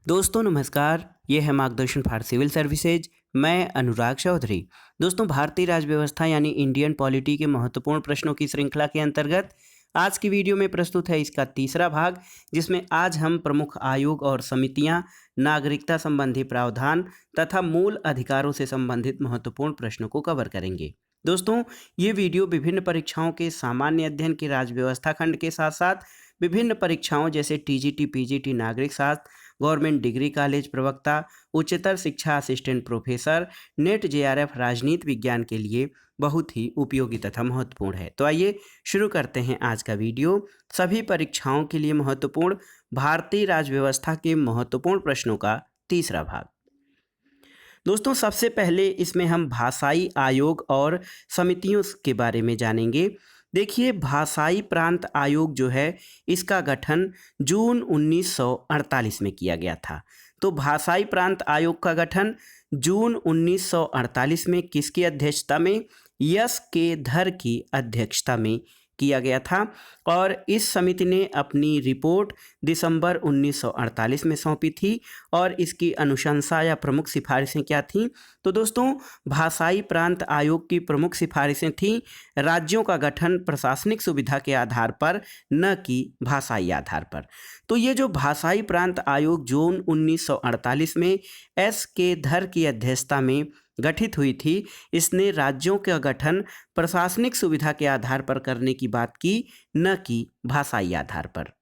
दोस्तों नमस्कार, ये है मार्गदर्शन फॉर सिविल सर्विसेज। मैं अनुराग चौधरी। दोस्तों, भारतीय राज्य व्यवस्था यानी इंडियन पॉलिटी के महत्वपूर्ण प्रश्नों की श्रृंखला के अंतर्गत आज की वीडियो में प्रस्तुत है इसका तीसरा भाग, जिसमें आज हम प्रमुख आयोग और समितियां, नागरिकता संबंधी प्रावधान तथा मूल अधिकारों से संबंधित महत्वपूर्ण प्रश्नों को कवर करेंगे। दोस्तों, ये वीडियो विभिन्न परीक्षाओं के सामान्य अध्ययन की राज्य व्यवस्था खंड के साथ साथ विभिन्न परीक्षाओं जैसे टीजीटी, पीजीटी, नागरिक शास्त्र, गवर्नमेंट डिग्री कॉलेज प्रवक्ता, उच्चतर शिक्षा असिस्टेंट प्रोफेसर, नेट जेआरएफ, राजनीति विज्ञान के लिए बहुत ही उपयोगी तथा महत्वपूर्ण है। तो आइए शुरू करते हैं आज का वीडियो। सभी परीक्षाओं के लिए महत्वपूर्ण भारतीय राज्य व्यवस्था के महत्वपूर्ण प्रश्नों का तीसरा भाग। दोस्तों, सबसे पहले इसमें हम भाषाई आयोग और समितियों के बारे में जानेंगे। देखिए, भाषाई प्रांत आयोग जो है इसका गठन जून 1948 में किया गया था। तो भाषाई प्रांत आयोग का गठन जून 1948 में किसकी अध्यक्षता में? यस के धर की अध्यक्षता में किया गया था और इस समिति ने अपनी रिपोर्ट दिसंबर 1948 में सौंपी थी और इसकी अनुशंसा या प्रमुख सिफारिशें क्या थीं? तो दोस्तों, भाषाई प्रांत आयोग की प्रमुख सिफारिशें थीं राज्यों का गठन प्रशासनिक सुविधा के आधार पर, न कि भाषाई आधार पर। तो ये जो भाषाई प्रांत आयोग जून 1948 में एस के धर की अध्यक्षता में गठित हुई थी, इसने राज्यों का गठन प्रशासनिक सुविधा के आधार पर करने की बात की, न कि भाषाई आधार पर।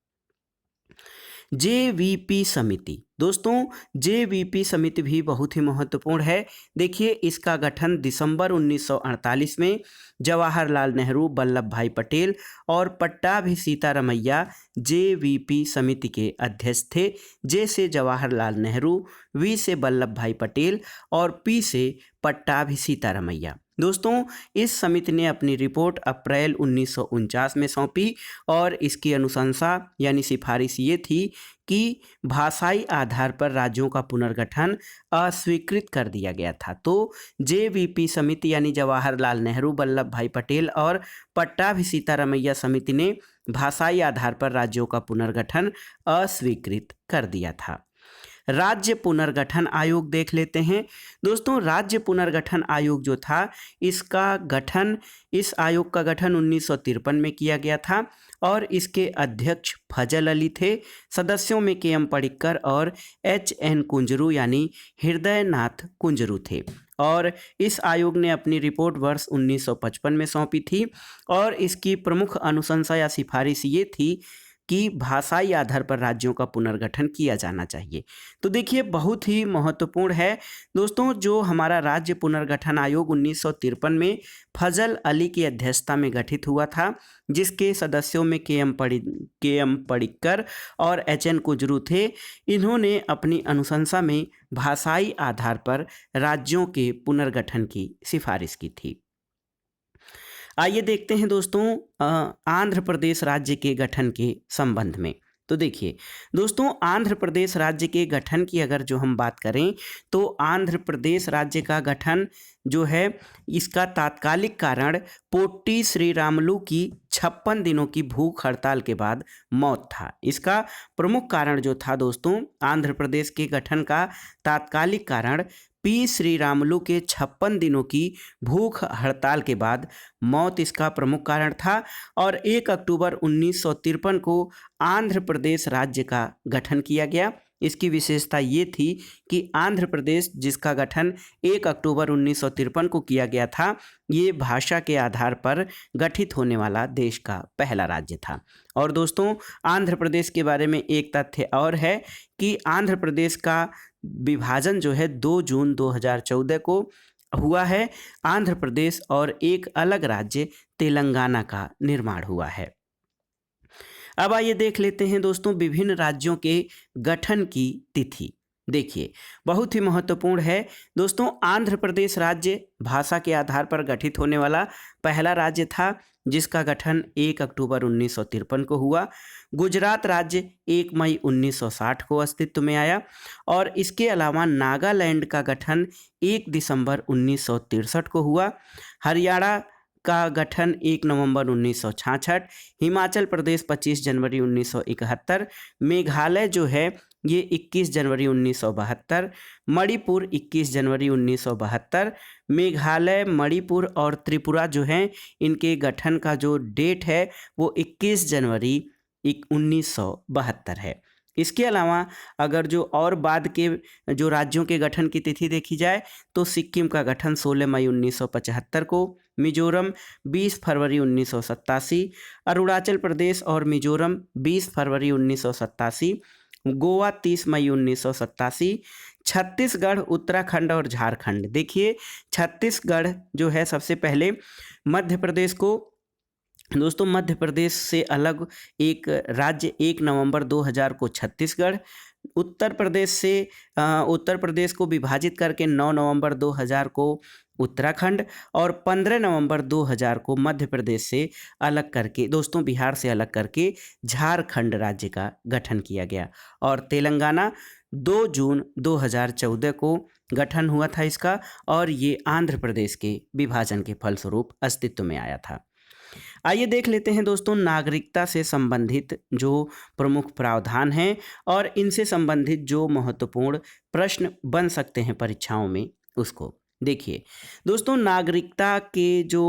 जेवीपी समिति, दोस्तों जेवीपी समिति भी बहुत ही महत्वपूर्ण है। देखिए, इसका गठन दिसंबर 1948 में जवाहरलाल नेहरू, वल्लभ भाई पटेल और पट्टाभी सीतारमैया जेवीपी समिति के अध्यक्ष थे। जे से जवाहरलाल नेहरू, वी से वल्लभ भाई पटेल और पी से पट्टाभी सीतारमैया। दोस्तों, इस समिति ने अपनी रिपोर्ट अप्रैल 1949 में सौंपी और इसकी अनुशंसा यानी सिफारिश ये थी कि भाषाई आधार पर राज्यों का पुनर्गठन अस्वीकृत कर दिया गया था। तो जेवीपी समिति यानी जवाहरलाल नेहरू, वल्लभ भाई पटेल और पट्टाभी सीतारमैया समिति ने भाषाई आधार पर राज्यों का पुनर्गठन अस्वीकृत कर दिया था। राज्य पुनर्गठन आयोग देख लेते हैं। दोस्तों, राज्य पुनर्गठन आयोग जो था इस आयोग का गठन 1953 में किया गया था और इसके अध्यक्ष फजल अली थे। सदस्यों में के एम पडिक्कर और एच एन कुंजरू यानी हृदयनाथ कुंजरू थे और इस आयोग ने अपनी रिपोर्ट वर्ष 1955 में सौंपी थी और इसकी प्रमुख अनुशंसा या सिफारिश ये थी कि भाषाई आधार पर राज्यों का पुनर्गठन किया जाना चाहिए। तो देखिए, बहुत ही महत्वपूर्ण है दोस्तों, जो हमारा राज्य पुनर्गठन आयोग 1953 में फजल अली की अध्यक्षता में गठित हुआ था, जिसके सदस्यों में के एम पडिक्कर और एच एन कुंजरू थे। इन्होंने अपनी अनुशंसा में भाषाई आधार पर राज्यों के पुनर्गठन की सिफारिश की थी। आइए देखते हैं दोस्तों आंध्र प्रदेश राज्य के गठन के संबंध में। तो देखिए दोस्तों, आंध्र प्रदेश राज्य के गठन की अगर जो हम बात करें तो आंध्र प्रदेश राज्य का गठन जो है इसका तात्कालिक कारण पोट्टी श्रीरामुलु की 56 दिनों की भूख हड़ताल के बाद मौत था। इसका प्रमुख कारण जो था दोस्तों, आंध्र प्रदेश के गठन का तात्कालिक कारण पी श्रीरामुलु के 56 दिनों की भूख हड़ताल के बाद मौत इसका प्रमुख कारण था और 1 अक्टूबर 1953 को आंध्र प्रदेश राज्य का गठन किया गया। इसकी विशेषता ये थी कि आंध्र प्रदेश जिसका गठन 1 अक्टूबर 1953 को किया गया था, ये भाषा के आधार पर गठित होने वाला देश का पहला राज्य था। और दोस्तों, आंध्र प्रदेश के बारे में एक तथ्य और है कि आंध्र प्रदेश का विभाजन जो है 2 जून 2014 को हुआ है। आंध्र प्रदेश और एक अलग राज्य तेलंगाना का निर्माण हुआ है। अब आइए देख लेते हैं दोस्तों विभिन्न राज्यों के गठन की तिथि। देखिए, बहुत ही महत्वपूर्ण है दोस्तों, आंध्र प्रदेश राज्य भाषा के आधार पर गठित होने वाला पहला राज्य था, जिसका गठन 1 अक्टूबर 1953 को हुआ। गुजरात राज्य 1 मई 1960 को अस्तित्व में आया और इसके अलावा नागालैंड का गठन 1 दिसंबर 1963 को हुआ। हरियाणा का गठन 1 नवंबर 1966, हिमाचल प्रदेश 25 जनवरी 1971, मेघालय जो है ये 21 जनवरी 1972, मणिपुर 21 जनवरी 1972, मेघालय, मणिपुर और त्रिपुरा जो हैं इनके गठन का जो डेट है वो 21 जनवरी 1972 है। इसके अलावा अगर जो और बाद के जो राज्यों के गठन की तिथि देखी जाए तो सिक्किम का गठन 16 मई 1975 को, मिजोरम 20 फरवरी 1987, अरुणाचल प्रदेश और मिजोरम 20 फरवरी 1987, गोवा 30 मई 1987, छत्तीसगढ़, उत्तराखंड और झारखंड। देखिए छत्तीसगढ़ जो है सबसे पहले मध्य प्रदेश को, दोस्तों मध्य प्रदेश से अलग एक राज्य 1 नवंबर 2000 को छत्तीसगढ़, उत्तर प्रदेश से उत्तर प्रदेश को विभाजित करके 9 नवंबर 2000 को उत्तराखंड और 15 नवंबर 2000 को मध्य प्रदेश से अलग करके, दोस्तों बिहार से अलग करके झारखंड राज्य का गठन किया गया। और तेलंगाना 2 जून 2014 को गठन हुआ था इसका, और ये आंध्र प्रदेश के विभाजन के फलस्वरूप अस्तित्व में आया था। आइए देख लेते हैं दोस्तों नागरिकता से संबंधित जो प्रमुख प्रावधान हैं और इनसे संबंधित जो महत्वपूर्ण प्रश्न बन सकते हैं परीक्षाओं में उसको। देखिए दोस्तों नागरिकता के जो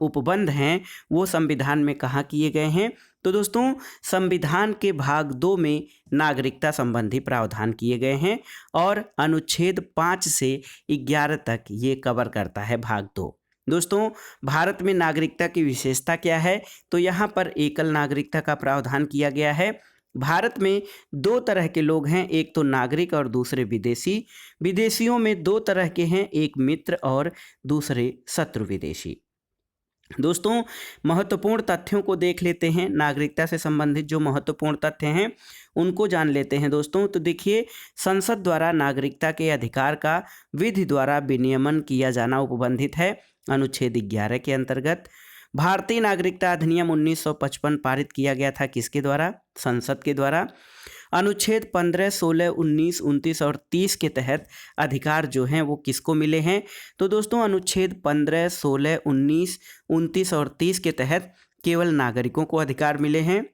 उपबंध हैं वो संविधान में कहाँ किए गए हैं, तो दोस्तों संविधान के भाग 2 में नागरिकता संबंधी प्रावधान किए गए हैं और अनुच्छेद 5 से 11 तक ये कवर करता है भाग 2। दोस्तों भारत में नागरिकता की विशेषता क्या है, तो यहाँ पर एकल नागरिकता का प्रावधान किया गया है। भारत में 2 तरह के लोग हैं, एक तो नागरिक और दूसरे विदेशी। विदेशियों में 2 तरह के हैं, एक मित्र और दूसरे शत्रु विदेशी। दोस्तों महत्वपूर्ण तथ्यों को देख लेते हैं, नागरिकता से संबंधित जो महत्वपूर्ण तथ्य हैं उनको जान लेते हैं दोस्तों। तो देखिए संसद द्वारा नागरिकता के अधिकार का विधि द्वारा विनियमन किया जाना उपबंधित है अनुच्छेद 11 के अंतर्गत। भारतीय नागरिकता अधिनियम 1955 पारित किया गया था किसके द्वारा, संसद के द्वारा। अनुच्छेद 15, 16, 19, 29 और 30 के तहत अधिकार जो हैं वो किसको मिले हैं, तो दोस्तों अनुच्छेद 15, 16, 19, 29 और 30 के तहत केवल नागरिकों को अधिकार मिले हैं।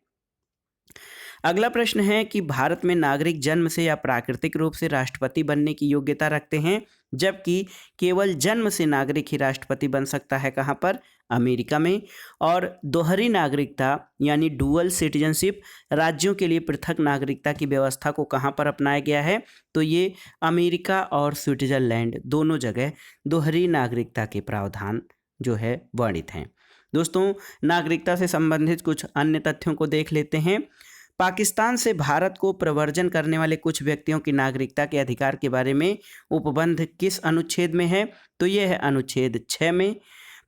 अगला प्रश्न है कि भारत में नागरिक जन्म से या प्राकृतिक रूप से राष्ट्रपति बनने की योग्यता रखते हैं, जबकि केवल जन्म से नागरिक ही राष्ट्रपति बन सकता है, कहाँ पर, अमेरिका में। और दोहरी नागरिकता यानी डुअल सिटीजनशिप राज्यों के लिए पृथक नागरिकता की व्यवस्था को कहाँ पर अपनाया गया है, तो ये अमेरिका और स्विट्जरलैंड दोनों जगह दोहरी नागरिकता के प्रावधान जो है वर्णित हैं। दोस्तों नागरिकता से संबंधित कुछ अन्य तथ्यों को देख लेते हैं। पाकिस्तान से भारत को प्रव्रजन करने वाले कुछ व्यक्तियों की नागरिकता के अधिकार के बारे में उपबंध किस अनुच्छेद में है, तो यह है अनुच्छेद 6 में।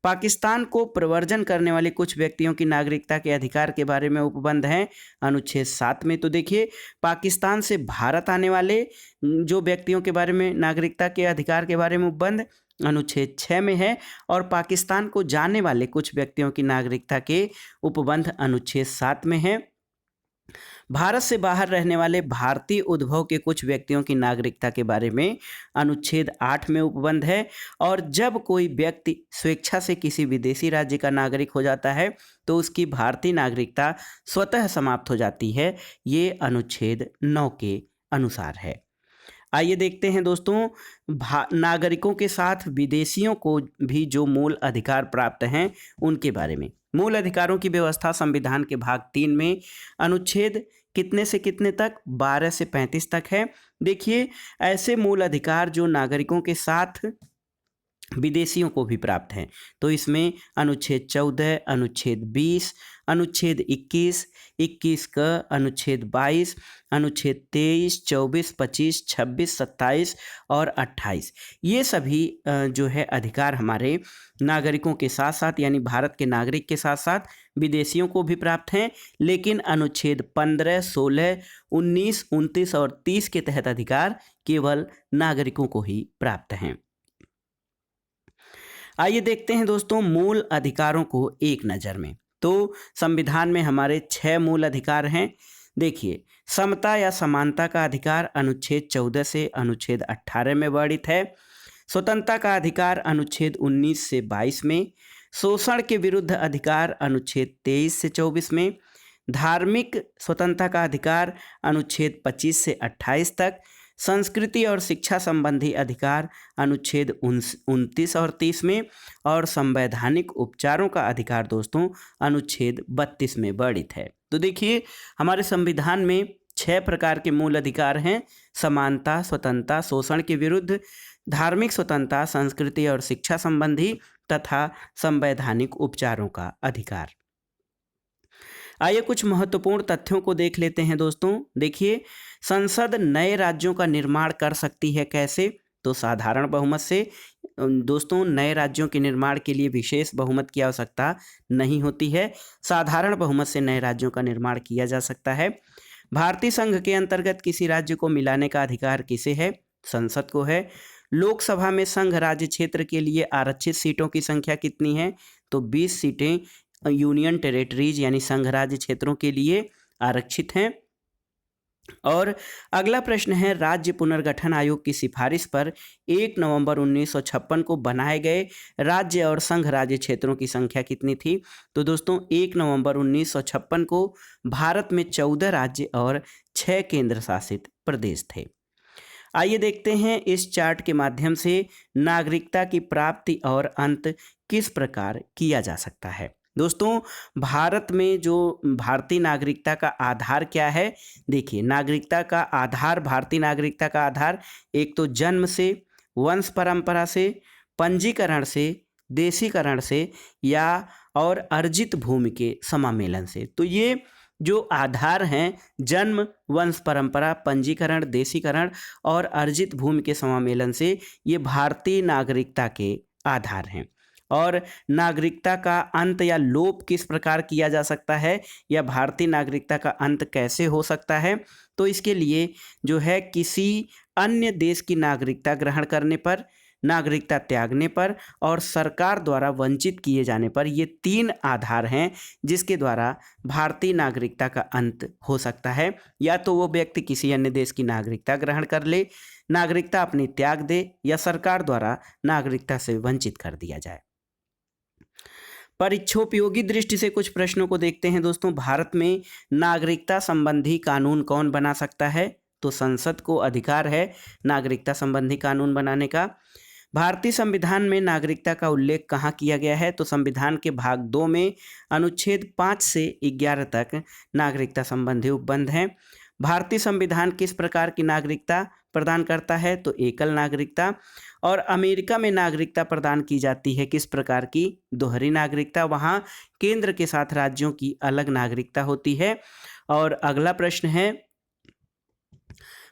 पाकिस्तान को प्रव्रजन करने वाले कुछ व्यक्तियों की नागरिकता के अधिकार के बारे में उपबंध है अनुच्छेद 7 में। तो देखिए पाकिस्तान से भारत आने वाले जो व्यक्तियों के बारे में नागरिकता के अधिकार के बारे में उपबंध अनुच्छेद 6 में है, और पाकिस्तान को जाने वाले कुछ व्यक्तियों की नागरिकता के उपबंध अनुच्छेद 7 में है। भारत से बाहर रहने वाले भारतीय उद्भव के कुछ व्यक्तियों की नागरिकता के बारे में अनुच्छेद 8 में उपबंध है, और जब कोई व्यक्ति स्वेच्छा से किसी विदेशी राज्य का नागरिक हो जाता है तो उसकी भारतीय नागरिकता स्वतः समाप्त हो जाती है, ये अनुच्छेद 9 के अनुसार है। आइए देखते हैं दोस्तों नागरिकों के साथ विदेशियों को भी जो मूल अधिकार प्राप्त हैं उनके बारे में। मूल अधिकारों की व्यवस्था संविधान के भाग 3 में अनुच्छेद कितने से कितने तक, 12 से 35 तक है। देखिए ऐसे मूल अधिकार जो नागरिकों के साथ विदेशियों को भी प्राप्त हैं, तो इसमें अनुच्छेद 14, अनुच्छेद 20, अनुच्छेद 21, 21 का अनुच्छेद 22, अनुच्छेद 23, 24, 25, 26, 27 और 28, ये सभी जो है अधिकार हमारे नागरिकों के साथ साथ यानी भारत के नागरिक के साथ साथ विदेशियों को भी प्राप्त हैं, लेकिन अनुच्छेद 15, 16, 19, 29 और 30 के तहत अधिकार केवल नागरिकों को ही प्राप्त हैं। आइए देखते हैं दोस्तों मूल अधिकारों को एक नज़र में। तो संविधान में हमारे 6 मूल अधिकार हैं। देखिए समता या समानता का अधिकार अनुच्छेद 14 से अनुच्छेद 18 में वर्णित है। स्वतंत्रता का अधिकार अनुच्छेद 19 से 22 में। शोषण के विरुद्ध अधिकार अनुच्छेद 23 से 24 में। धार्मिक स्वतंत्रता का अधिकार अनुच्छेद 25 से 28 तक, संस्कृति और शिक्षा संबंधी अधिकार अनुच्छेद 29 और 30 में, और संवैधानिक उपचारों का अधिकार दोस्तों अनुच्छेद 32 में वर्णित है। तो देखिए हमारे संविधान में 6 प्रकार के मूल अधिकार हैं: समानता, स्वतंत्रता, शोषण के विरुद्ध, धार्मिक स्वतंत्रता, संस्कृति और शिक्षा संबंधी तथा संवैधानिक उपचारों का अधिकार। आइए कुछ महत्वपूर्ण तथ्यों को देख लेते हैं दोस्तों। देखिए संसद नए राज्यों का निर्माण कर सकती है कैसे? तो साधारण बहुमत से। दोस्तों नए राज्यों के निर्माण के लिए विशेष बहुमत की आवश्यकता नहीं होती है, साधारण बहुमत से नए राज्यों का निर्माण किया जा सकता है। भारतीय संघ के अंतर्गत किसी राज्य को मिलाने का अधिकार किसे है? संसद को है। लोकसभा में संघ राज्य क्षेत्र के लिए आरक्षित सीटों की संख्या कितनी है? तो 20 सीटें यूनियन टेरिटरीज यानी संघ राज्य क्षेत्रों के लिए आरक्षित हैं। और अगला प्रश्न है, राज्य पुनर्गठन आयोग की सिफारिश पर 1 नवंबर 1956 को बनाए गए राज्य और संघ राज्य क्षेत्रों की संख्या कितनी थी? तो दोस्तों 1 नवंबर 1956 को भारत में 14 राज्य और 6 केंद्र शासित प्रदेश थे। आइए देखते हैं इस चार्ट के माध्यम से नागरिकता की प्राप्ति और अंत किस प्रकार किया जा सकता है। दोस्तों भारत में जो भारतीय नागरिकता का आधार क्या है? देखिए नागरिकता का आधार, भारतीय नागरिकता का आधार एक तो जन्म से, वंश परंपरा से, पंजीकरण से, देशीकरण से या और अर्जित भूमि के समामेलन से। तो ये जो आधार हैं जन्म, वंश परंपरा, पंजीकरण, देशीकरण और अर्जित भूमि के समामेलन से, ये भारतीय नागरिकता के आधार हैं। और नागरिकता का अंत या लोप किस प्रकार किया जा सकता है या भारतीय नागरिकता का अंत कैसे हो सकता है? तो इसके लिए जो है किसी अन्य देश की नागरिकता ग्रहण करने पर, नागरिकता त्यागने पर और सरकार द्वारा वंचित किए जाने पर, ये 3 आधार हैं जिसके द्वारा भारतीय नागरिकता का अंत हो सकता है। या तो वो व्यक्ति किसी अन्य देश की नागरिकता ग्रहण कर ले, नागरिकता अपनी त्याग दे या सरकार द्वारा नागरिकता से वंचित कर दिया जाए। परीक्षोपयोगी दृष्टि से कुछ प्रश्नों को देखते हैं दोस्तों। भारत में नागरिकता संबंधी कानून कौन बना सकता है? तो संसद को अधिकार है नागरिकता संबंधी कानून बनाने का। भारतीय संविधान में नागरिकता का उल्लेख कहाँ किया गया है? तो संविधान के भाग 2 में अनुच्छेद 5 से 11 तक नागरिकता संबंधी उपबंध हैं। भारतीय संविधान किस प्रकार की नागरिकता प्रदान करता है? तो एकल नागरिकता। और अमेरिका में नागरिकता प्रदान की जाती है किस प्रकार की? दोहरी नागरिकता। वहाँ केंद्र के साथ राज्यों की अलग नागरिकता होती है। और अगला प्रश्न है,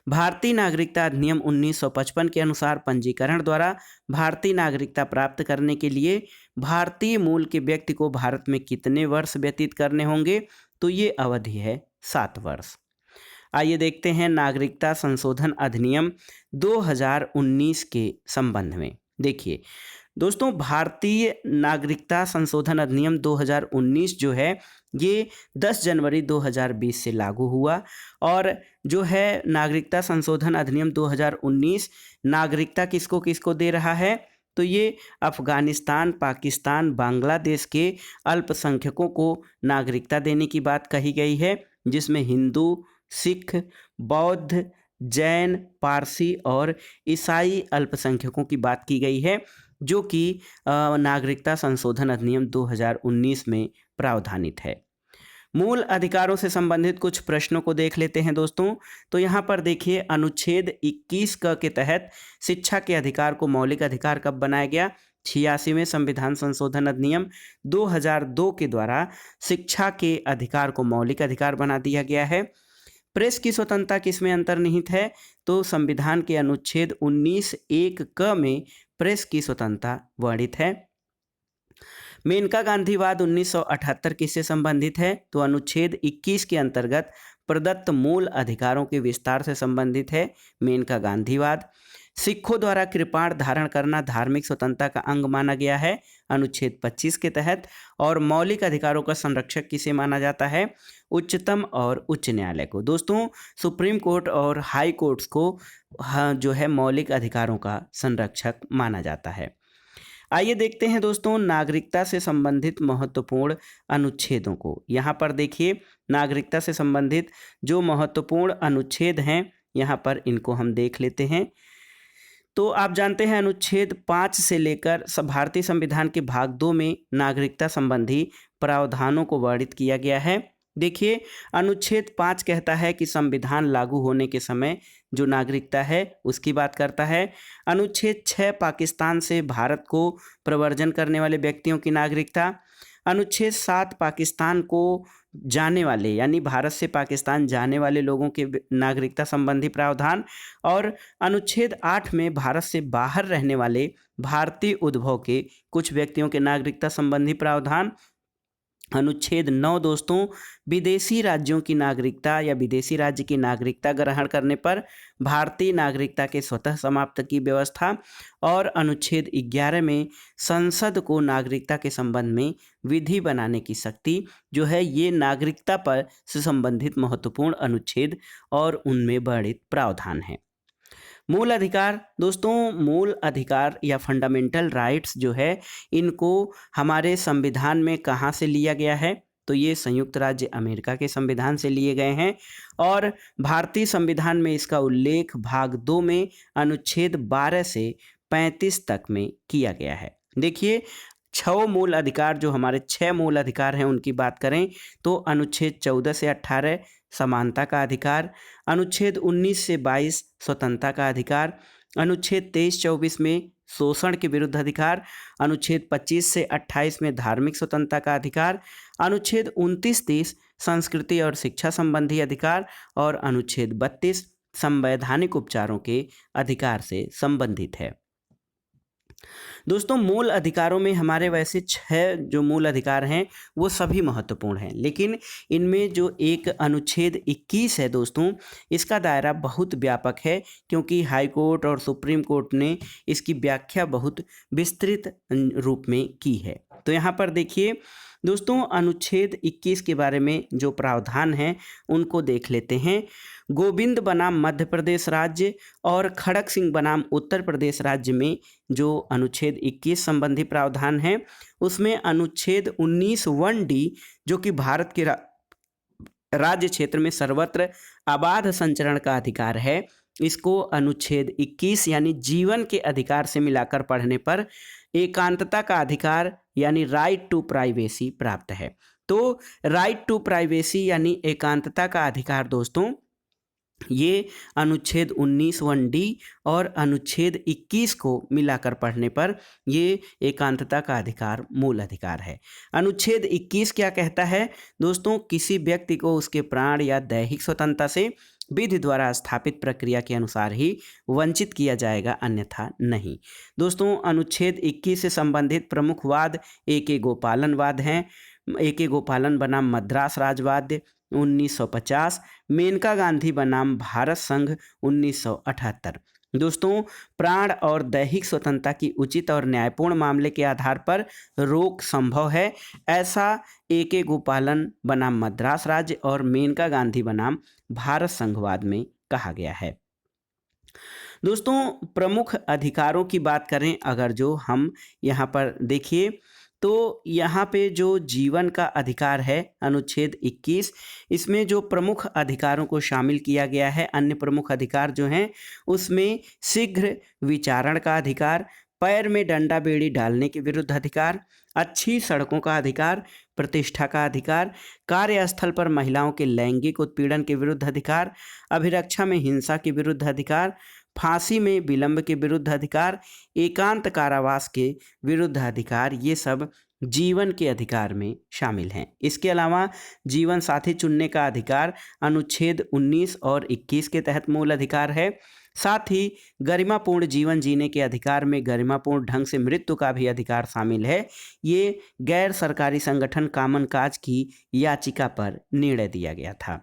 भारतीय नागरिकता अधिनियम 1955 के अनुसार पंजीकरण द्वारा भारतीय नागरिकता प्राप्त करने के लिए भारतीय मूल के व्यक्ति को भारत में कितने वर्ष व्यतीत करने होंगे? तो ये अवधि है 7 वर्ष। आइए देखते हैं नागरिकता संशोधन अधिनियम 2019 के संबंध में। देखिए दोस्तों भारतीय नागरिकता संशोधन अधिनियम 2019 जो है ये 10 जनवरी 2020 से लागू हुआ। और जो है नागरिकता संशोधन अधिनियम 2019 नागरिकता किसको किसको दे रहा है? तो ये अफगानिस्तान, पाकिस्तान, बांग्लादेश के अल्पसंख्यकों को नागरिकता देने की बात कही गई है, जिसमें हिंदू, सिख, बौद्ध, जैन, पारसी और ईसाई अल्पसंख्यकों की बात की गई है, जो कि नागरिकता संशोधन अधिनियम 2019 में प्रावधानित है। मूल अधिकारों से संबंधित कुछ प्रश्नों को देख लेते हैं दोस्तों। तो यहाँ पर देखिए अनुच्छेद 21 क के तहत शिक्षा के अधिकार को मौलिक अधिकार कब बनाया गया? 86वें संविधान संशोधन अधिनियम 2002 के द्वारा शिक्षा के अधिकार को मौलिक अधिकार बना दिया गया है। प्रेस की स्वतंत्रता किसमें अंतर्निहित है? तो संविधान के अनुच्छेद 19(1) क में प्रेस की स्वतंत्रता वर्णित है। मेनका गांधीवाद 1978 किससे संबंधित है? तो अनुच्छेद 21 के अंतर्गत प्रदत्त मूल अधिकारों के विस्तार से संबंधित है मेनका गांधीवाद। सिखों द्वारा कृपाण धारण करना धार्मिक स्वतंत्रता का अंग माना गया है अनुच्छेद 25 के तहत। और मौलिक अधिकारों का संरक्षक किसे माना जाता है? उच्चतम और उच्च न्यायालय को। दोस्तों सुप्रीम कोर्ट और हाई कोर्ट्स को जो है मौलिक अधिकारों का संरक्षक माना जाता है। आइए देखते हैं दोस्तों नागरिकता से संबंधित महत्वपूर्ण अनुच्छेदों को। यहाँ पर देखिए नागरिकता से संबंधित जो महत्वपूर्ण अनुच्छेद हैं, यहाँ पर इनको हम देख लेते हैं। तो आप जानते हैं अनुच्छेद 5 से लेकर भारतीय संविधान के भाग 2 में नागरिकता संबंधी प्रावधानों को वर्णित किया गया है। देखिए अनुच्छेद 5 कहता है कि संविधान लागू होने के समय जो नागरिकता है उसकी बात करता है। अनुच्छेद 6 पाकिस्तान से भारत को प्रव्रजन करने वाले व्यक्तियों की नागरिकता। अनुच्छेद 7 पाकिस्तान को जाने वाले यानी भारत से पाकिस्तान जाने वाले लोगों के नागरिकता संबंधी प्रावधान। और अनुच्छेद 8 में भारत से बाहर रहने वाले भारतीय उद्भव के कुछ व्यक्तियों के नागरिकता संबंधी प्रावधान। अनुच्छेद 9 दोस्तों विदेशी राज्यों की नागरिकता या विदेशी राज्य की नागरिकता ग्रहण करने पर भारतीय नागरिकता के स्वतः समाप्त की व्यवस्था। और अनुच्छेद 11 में संसद को नागरिकता के संबंध में विधि बनाने की शक्ति जो है, ये नागरिकता पर से संबंधित महत्वपूर्ण अनुच्छेद और उनमें वर्णित प्रावधान हैं। मूल अधिकार दोस्तों, मूल अधिकार या फंडामेंटल राइट्स जो है इनको हमारे संविधान में कहाँ से लिया गया है, तो ये संयुक्त राज्य अमेरिका के संविधान से लिए गए हैं। और भारतीय संविधान में इसका उल्लेख भाग 2 में अनुच्छेद 12 से 35 तक में किया गया है। देखिए 6 मूल अधिकार जो हमारे 6 मूल अधिकार हैं उनकी बात करें तो अनुच्छेद 14 से 18 समानता का अधिकार, अनुच्छेद 19 से 22 स्वतंत्रता का अधिकार, अनुच्छेद 23-24 में शोषण के विरुद्ध अधिकार, अनुच्छेद 25 से 28 में धार्मिक स्वतंत्रता का अधिकार, अनुच्छेद 29-30 संस्कृति और शिक्षा संबंधी अधिकार और अनुच्छेद 32 संवैधानिक उपचारों के अधिकार से संबंधित है। दोस्तों मूल अधिकारों में हमारे वैसे 6 जो मूल अधिकार हैं वो सभी महत्वपूर्ण हैं, लेकिन इनमें जो एक अनुच्छेद 21 है दोस्तों, इसका दायरा बहुत व्यापक है क्योंकि हाई कोर्ट और सुप्रीम कोर्ट ने इसकी व्याख्या बहुत विस्तृत रूप में की है। तो यहाँ पर देखिए दोस्तों अनुच्छेद 21 के बारे में जो प्रावधान हैं उनको देख लेते हैं। गोविंद बनाम मध्य प्रदेश राज्य और खड़क सिंह बनाम उत्तर प्रदेश राज्य में जो अनुच्छेद 21 संबंधी प्रावधान है उसमें अनुच्छेद 19(1)(d) जो कि भारत के राज्य क्षेत्र में सर्वत्र अबाध संचरण का अधिकार है, इसको अनुच्छेद 21 यानी जीवन के अधिकार से मिलाकर पढ़ने पर एकांतता का अधिकार यानी राइट टू प्राइवेसी प्राप्त है। तो राइट टू प्राइवेसी यानी एकांतता का अधिकार दोस्तों ये अनुच्छेद 19(1)(d) और अनुच्छेद 21 को मिलाकर पढ़ने पर ये एकांतता का अधिकार मूल अधिकार है। अनुच्छेद 21 क्या कहता है दोस्तों, किसी व्यक्ति को उसके प्राण या दैहिक स्वतंत्रता से विधि द्वारा स्थापित प्रक्रिया के अनुसार ही वंचित किया जाएगा, अन्यथा नहीं। दोस्तों अनुच्छेद 21 से संबंधित प्रमुख वाद A.K. गोपालन वाद हैं। A.K. गोपालन बनाम मद्रास राजवाद्य 1950, मेनका गांधी बनाम भारत संघ 1978। दोस्तों प्राण और दैहिक स्वतंत्रता की उचित और न्यायपूर्ण मामले के आधार पर रोक संभव है, ऐसा A.K. गोपालन बनाम मद्रास राज्य और मेनका गांधी बनाम भारत संघवाद में कहा गया है। दोस्तों प्रमुख अधिकारों की बात करें अगर जो हम यहाँ पर देखिए तो यहाँ पे जो जीवन का अधिकार है अनुच्छेद 21, इसमें जो प्रमुख अधिकारों को शामिल किया गया है, अन्य प्रमुख अधिकार जो हैं उसमें शीघ्र विचारण का अधिकार, पैर में डंडा बेड़ी डालने के विरुद्ध अधिकार, अच्छी सड़कों का अधिकार, प्रतिष्ठा का अधिकार, कार्यस्थल पर महिलाओं के लैंगिक उत्पीड़न के विरुद्ध अधिकार, अभिरक्षा में हिंसा के विरुद्ध अधिकार, फांसी में विलंब के विरुद्ध अधिकार, एकांत कारावास के विरुद्ध अधिकार, ये सब जीवन के अधिकार में शामिल हैं। इसके अलावा जीवन साथी चुनने का अधिकार अनुच्छेद 19 और 21 के तहत मूल अधिकार है। साथ ही गरिमापूर्ण जीवन जीने के अधिकार में गरिमापूर्ण ढंग से मृत्यु का भी अधिकार शामिल है। ये गैर सरकारी संगठन कॉमन काज की याचिका पर निर्णय दिया गया था।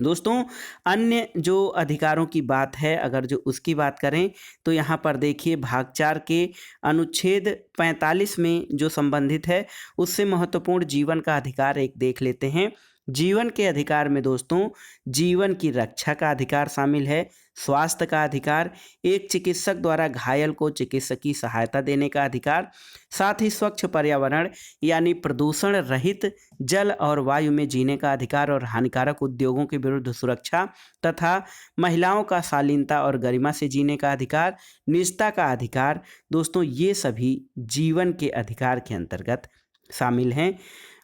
दोस्तों अन्य जो अधिकारों की बात है अगर जो उसकी बात करें तो यहाँ पर देखिए भाग 4 के अनुच्छेद 45 में जो संबंधित है उससे महत्वपूर्ण जीवन का अधिकार एक देख लेते हैं। जीवन के अधिकार में दोस्तों जीवन की रक्षा का अधिकार शामिल है, स्वास्थ्य का अधिकार, एक चिकित्सक द्वारा घायल को चिकित्सकीय सहायता देने का अधिकार, साथ ही स्वच्छ पर्यावरण यानी प्रदूषण रहित जल और वायु में जीने का अधिकार और हानिकारक उद्योगों के विरुद्ध सुरक्षा तथा महिलाओं का शालीनता और गरिमा से जीने का अधिकार, निजता का अधिकार। दोस्तों ये सभी जीवन के अधिकार के अंतर्गत शामिल हैं।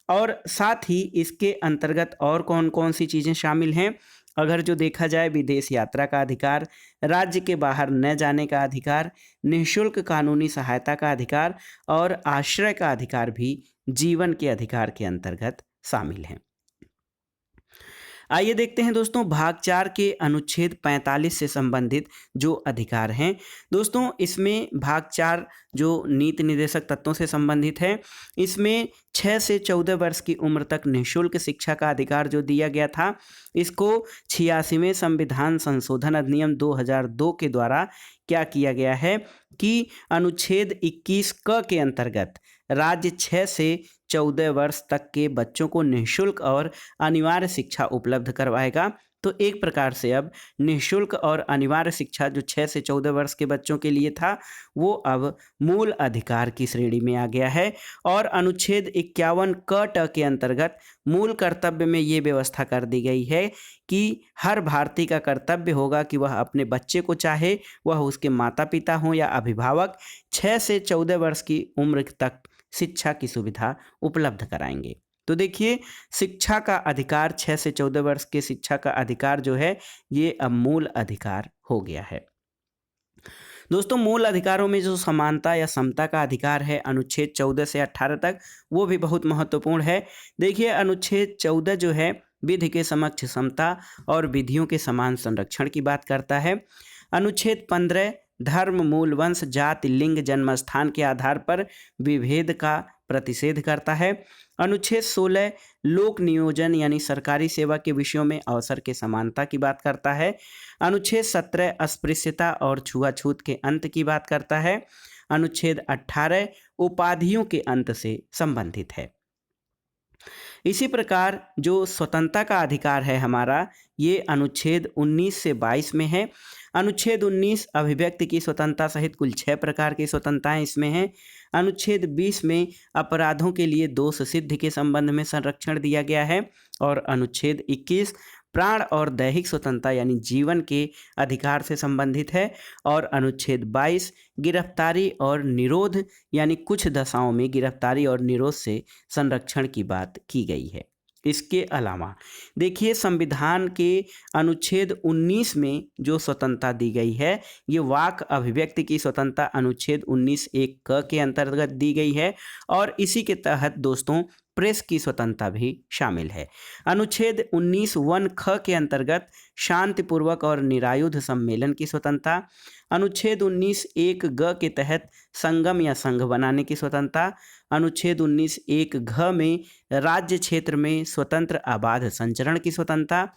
और साथ ही इसके अंतर्गत और कौन कौन सी चीज़ें शामिल हैं, अगर जो देखा जाए विदेश यात्रा का अधिकार, राज्य के बाहर न जाने का अधिकार, निःशुल्क कानूनी सहायता का अधिकार और आश्रय का अधिकार भी जीवन के अधिकार के अंतर्गत शामिल हैं। आइए देखते हैं दोस्तों भाग 4 के अनुच्छेद 45 से संबंधित जो अधिकार हैं। दोस्तों इसमें भाग 4 जो नीति निर्देशक तत्वों से संबंधित है, इसमें 6 से 14 वर्ष की उम्र तक निःशुल्क शिक्षा का अधिकार जो दिया गया था, इसको 86वें संविधान संशोधन अधिनियम 2002 के द्वारा क्या किया गया है कि अनुच्छेद 21 क के अंतर्गत राज्य 6 से 14 वर्ष तक के बच्चों को निःशुल्क और अनिवार्य शिक्षा उपलब्ध करवाएगा। तो एक प्रकार से अब निःशुल्क और अनिवार्य शिक्षा जो 6 से 14 वर्ष के बच्चों के लिए था, वो अब मूल अधिकार की श्रेणी में आ गया है। और अनुच्छेद 51 क ट के अंतर्गत मूल कर्तव्य में ये व्यवस्था कर दी गई है कि हर भारतीय का कर्तव्य होगा कि वह अपने बच्चे को, चाहे वह उसके माता पिता हों या अभिभावक, 6 से 14 वर्ष की उम्र तक शिक्षा की सुविधा उपलब्ध कराएंगे। तो देखिए शिक्षा का अधिकार 6 से 14 वर्ष के शिक्षा का अधिकार जो है ये अब मूल अधिकार हो गया है। दोस्तों मूल अधिकारों में जो समानता या समता का अधिकार है अनुच्छेद 14 से 18 तक, वो भी बहुत महत्वपूर्ण है। देखिए अनुच्छेद 14 जो है विधि के समक्ष समता और विधियों के समान संरक्षण की बात करता है। अनुच्छेद 15 धर्म, मूल, वंश, जाति, लिंग, जन्म स्थान के आधार पर विभेद का प्रतिषेध करता है। अनुच्छेद 16 लोक नियोजन यानी सरकारी सेवा के विषयों में अवसर के समानता की बात करता है। अनुच्छेद 17 अस्पृश्यता और छुआछूत के अंत की बात करता है। अनुच्छेद 18 उपाधियों के अंत से संबंधित है। इसी प्रकार जो स्वतंत्रता का अधिकार है हमारा, ये अनुच्छेद 19 से 22 में है। अनुच्छेद 19 अभिव्यक्ति की स्वतंत्रता सहित कुल 6 प्रकार की स्वतंत्रताएं इसमें हैं। अनुच्छेद 20 में अपराधों के लिए दोष सिद्धि के संबंध में संरक्षण दिया गया है। और अनुच्छेद 21 प्राण और दैहिक स्वतंत्रता यानी जीवन के अधिकार से संबंधित है। और अनुच्छेद 22 गिरफ्तारी और निरोध यानी कुछ दशाओं में गिरफ्तारी और निरोध से संरक्षण की बात की गई है। इसके अलावा देखिए संविधान के अनुच्छेद 19 में जो स्वतंत्रता दी गई है, ये वाक अभिव्यक्ति की स्वतंत्रता अनुच्छेद 19(1) क के अंतर्गत दी गई है। और इसी के तहत दोस्तों प्रेस की स्वतंत्रता भी शामिल है। अनुच्छेद 19(1) ख के अंतर्गत शांतिपूर्वक और निरायुध सम्मेलन की स्वतंत्रता। अनुच्छेद 19(1) ग के तहत संगम या संघ बनाने की स्वतंत्रता। अनुच्छेद 19(1) घ में राज्य क्षेत्र में स्वतंत्र अबाध संचरण की स्वतंत्रता।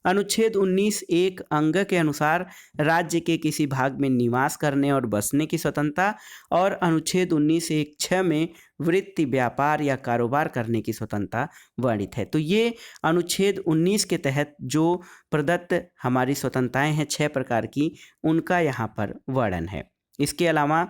अनुच्छेद 19(1) अंग के अनुसार राज्य के किसी भाग में निवास करने और बसने की स्वतंत्रता। और अनुच्छेद 19(1) छ में वृत्ति, व्यापार या कारोबार करने की स्वतंत्रता वर्णित है। तो ये अनुच्छेद 19 के तहत जो प्रदत्त हमारी स्वतंत्रताएं हैं 6 प्रकार की, उनका यहाँ पर वर्णन है। इसके अलावा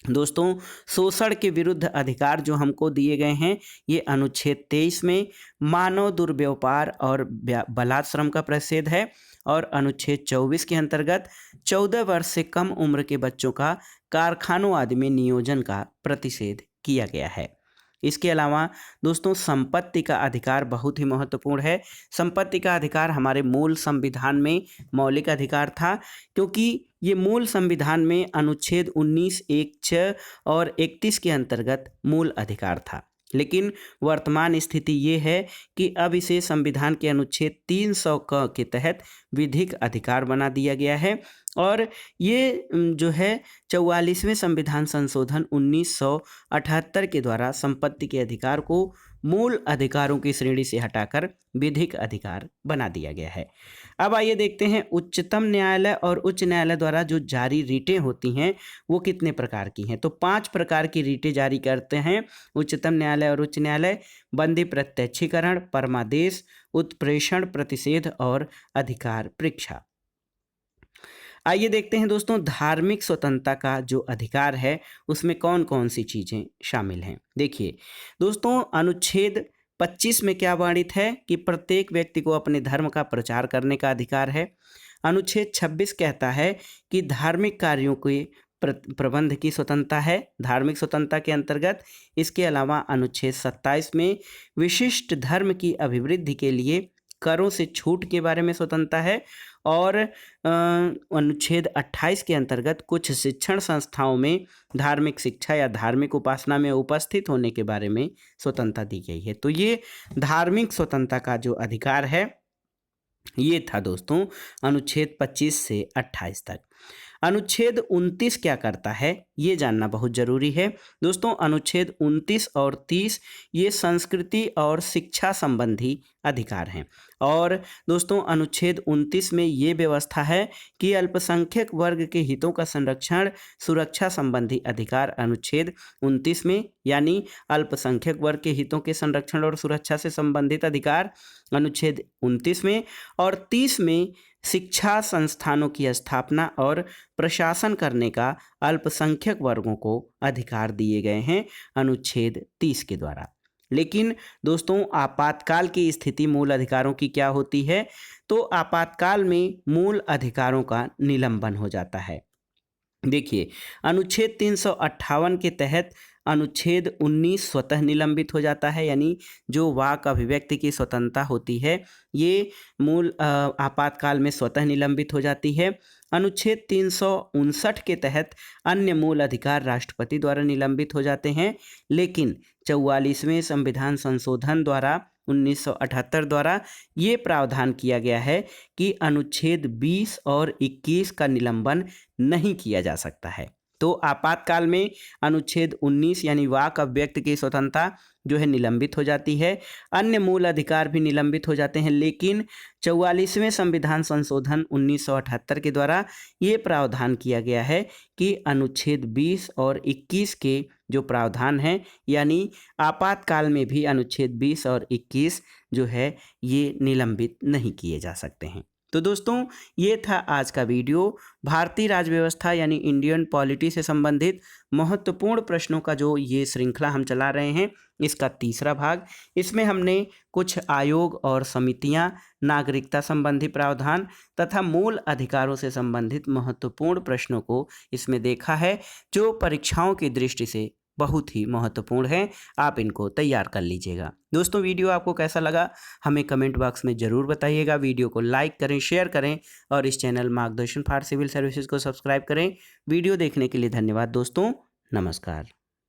दोस्तों शोषण के विरुद्ध अधिकार जो हमको दिए गए हैं, ये अनुच्छेद 23 में मानव दुर्व्यवहार और बलात्श्रम का प्रतिषेध है। और अनुच्छेद 24 के अंतर्गत 14 वर्ष से कम उम्र के बच्चों का कारखानों आदि में नियोजन का प्रतिषेध किया गया है। इसके अलावा दोस्तों संपत्ति का अधिकार बहुत ही महत्वपूर्ण है। संपत्ति का अधिकार हमारे मूल संविधान में मौलिक अधिकार था, क्योंकि ये मूल संविधान में अनुच्छेद 19(1) छ और 31 के अंतर्गत मूल अधिकार था। लेकिन वर्तमान स्थिति ये है कि अब इसे संविधान के अनुच्छेद 300 क के तहत विधिक अधिकार बना दिया गया है। और ये जो है 44वें संविधान संशोधन 1978 के द्वारा संपत्ति के अधिकार को मूल अधिकारों की श्रेणी से हटाकर विधिक अधिकार बना दिया गया है। अब आइए देखते हैं उच्चतम न्यायालय और उच्च न्यायालय द्वारा जो जारी रीटें होती हैं वो कितने प्रकार की हैं। तो 5 प्रकार की रीटें जारी करते हैं उच्चतम न्यायालय और उच्च न्यायालय। बंदी प्रत्यक्षीकरण, परमादेश, उत्प्रेषण, प्रतिषेध और अधिकार परीक्षा। आइए देखते हैं दोस्तों धार्मिक स्वतंत्रता का जो अधिकार है उसमें कौन कौन सी चीज़ें शामिल हैं। देखिए दोस्तों, अनुच्छेद 25 में क्या वर्णित है कि प्रत्येक व्यक्ति को अपने धर्म का प्रचार करने का अधिकार है। अनुच्छेद 26 कहता है कि धार्मिक कार्यों के प्रबंध की स्वतंत्रता है धार्मिक स्वतंत्रता के अंतर्गत। इसके अलावा अनुच्छेद 27 में विशिष्ट धर्म की अभिवृद्धि के लिए करों से छूट के बारे में स्वतंत्रता है। और अनुच्छेद 28 के अंतर्गत कुछ शिक्षण संस्थाओं में धार्मिक शिक्षा या धार्मिक उपासना में उपस्थित होने के बारे में स्वतंत्रता दी गई है। तो ये धार्मिक स्वतंत्रता का जो अधिकार है ये था दोस्तों अनुच्छेद 25 से 28 तक। अनुच्छेद 29 क्या करता है ये जानना बहुत जरूरी है दोस्तों। अनुच्छेद 29 और 30 ये संस्कृति और शिक्षा संबंधी अधिकार हैं। और दोस्तों अनुच्छेद 29 में ये व्यवस्था है कि अल्पसंख्यक वर्ग के हितों का संरक्षण सुरक्षा संबंधी अधिकार अनुच्छेद 29 में, यानी अल्पसंख्यक वर्ग के हितों के संरक्षण और सुरक्षा से संबंधित अधिकार अनुच्छेद 29 में। और 30 में शिक्षा संस्थानों की स्थापना और प्रशासन करने का अल्पसंख्यक वर्गों को अधिकार दिए गए हैं अनुच्छेद 30 के द्वारा। लेकिन दोस्तों आपातकाल की स्थिति मूल अधिकारों की क्या होती है। तो आपातकाल में मूल अधिकारों का निलंबन हो जाता है। देखिए अनुच्छेद 358 के तहत अनुच्छेद 19 स्वतः निलंबित हो जाता है, यानी जो वाक अभिव्यक्ति की स्वतंत्रता होती है ये मूल आपातकाल में स्वतः निलंबित हो जाती है। अनुच्छेद 359 के तहत अन्य मूल अधिकार राष्ट्रपति द्वारा निलंबित हो जाते हैं। लेकिन 44वें संविधान संशोधन द्वारा 1978 द्वारा ये प्रावधान किया गया है कि अनुच्छेद 20 और 21 का निलंबन नहीं किया जा सकता है। तो आपातकाल में अनुच्छेद 19 यानी वाक अभिव्यक्ति की स्वतंत्रता जो है निलंबित हो जाती है, अन्य मूल अधिकार भी निलंबित हो जाते हैं। लेकिन 44वें संविधान संशोधन 1978 के द्वारा ये प्रावधान किया गया है कि अनुच्छेद 20 और 21 के जो प्रावधान हैं, यानी आपातकाल में भी अनुच्छेद 20 और 21 जो है ये निलंबित नहीं किए जा सकते हैं। तो दोस्तों ये था आज का वीडियो भारतीय राज्य व्यवस्था यानी इंडियन पॉलिटी से संबंधित महत्वपूर्ण प्रश्नों का जो ये श्रृंखला हम चला रहे हैं, इसका तीसरा भाग। इसमें हमने कुछ आयोग और समितियां, नागरिकता संबंधी प्रावधान तथा मूल अधिकारों से संबंधित महत्वपूर्ण प्रश्नों को इसमें देखा है, जो परीक्षाओं की दृष्टि से बहुत ही महत्वपूर्ण है। आप इनको तैयार कर लीजिएगा। दोस्तों वीडियो आपको कैसा लगा हमें कमेंट बॉक्स में ज़रूर बताइएगा। वीडियो को लाइक करें, शेयर करें और इस चैनल मार्गदर्शन फॉर सिविल सर्विसेज को सब्सक्राइब करें। वीडियो देखने के लिए धन्यवाद दोस्तों। नमस्कार।